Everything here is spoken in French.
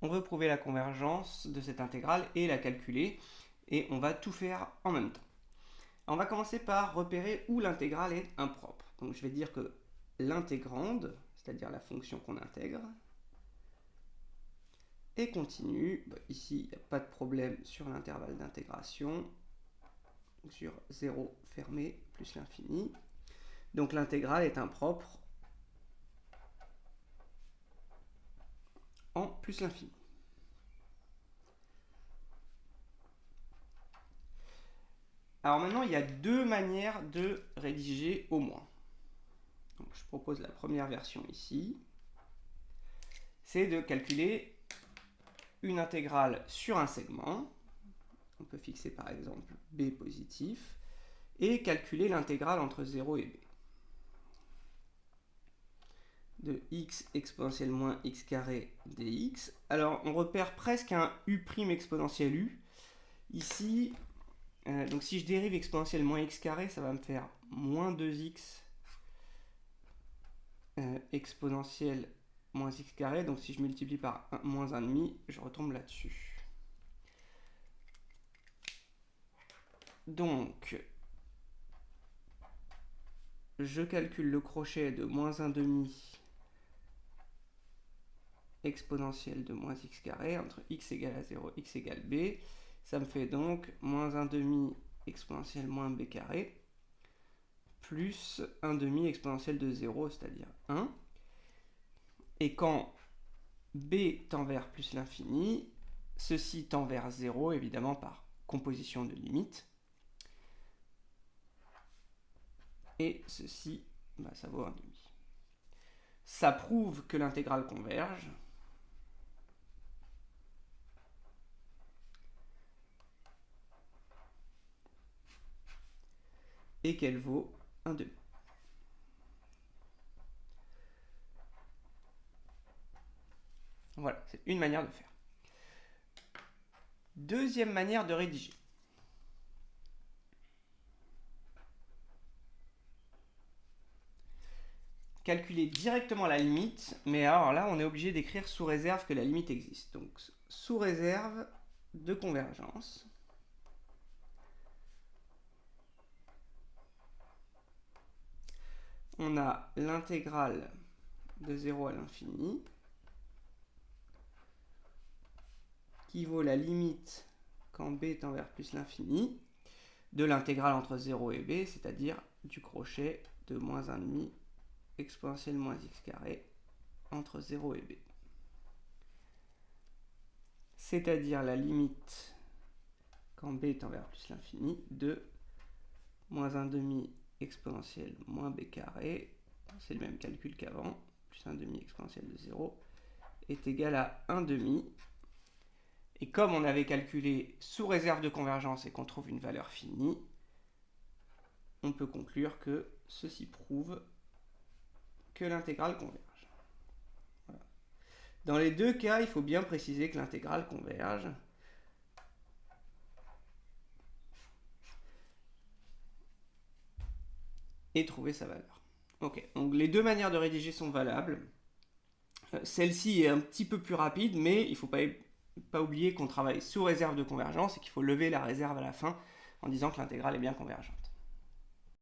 on veut prouver la convergence de cette intégrale et la calculer, et on va tout faire en même temps. On va commencer par repérer où l'intégrale est impropre. Donc je vais dire que l'intégrande, c'est-à-dire la fonction qu'on intègre, est continue. Ici, il n'y a pas de problème sur l'intervalle d'intégration, sur 0 fermé plus l'infini. Donc l'intégrale est impropre en plus l'infini. Alors maintenant, il y a deux manières de rédiger au moins. Donc, je propose la première version ici. C'est de calculer une intégrale sur un segment. On peut fixer par exemple b positif. Et calculer l'intégrale entre 0 et b. De x exponentielle moins x carré dx. Alors, on repère presque un u' exponentiel u. Ici, donc si je dérive exponentielle moins x carré, ça va me faire moins 2x exponentielle moins x carré. Donc si je multiplie par moins 1,5, je retombe là-dessus. Donc, je calcule le crochet de moins 1,5 exponentielle de moins x carré entre x égale à 0, x égale b. Ça me fait donc moins 1,5 exponentielle moins b carré plus 1,5 exponentielle de 0, c'est-à-dire 1. Et quand b tend vers plus l'infini, ceci tend vers 0, évidemment par composition de limites. Et ceci, ça vaut 1,5. Ça prouve que l'intégrale converge. Et qu'elle vaut 1,5. Voilà, c'est une manière de faire. Deuxième manière de rédiger. Calculer directement la limite, mais alors là, on est obligé d'écrire sous réserve que la limite existe. Donc, sous réserve de convergence. On a l'intégrale de 0 à l'infini qui vaut la limite quand b tend vers plus l'infini de l'intégrale entre 0 et b, c'est-à-dire du crochet de moins 1,5 exponentielle moins x carré entre 0 et b. C'est-à-dire la limite quand b tend vers plus l'infini de moins 1,5 exponentielle moins b carré, c'est le même calcul qu'avant, plus 1,5 exponentielle de 0, est égal à 1,5. Et comme on avait calculé sous réserve de convergence et qu'on trouve une valeur finie, on peut conclure que ceci prouve que l'intégrale converge. Voilà. Dans les deux cas, il faut bien préciser que l'intégrale converge. Et trouver sa valeur. Ok, donc les deux manières de rédiger sont valables. Celle-ci est un petit peu plus rapide, mais il ne faut pas oublier qu'on travaille sous réserve de convergence et qu'il faut lever la réserve à la fin en disant que l'intégrale est bien convergente.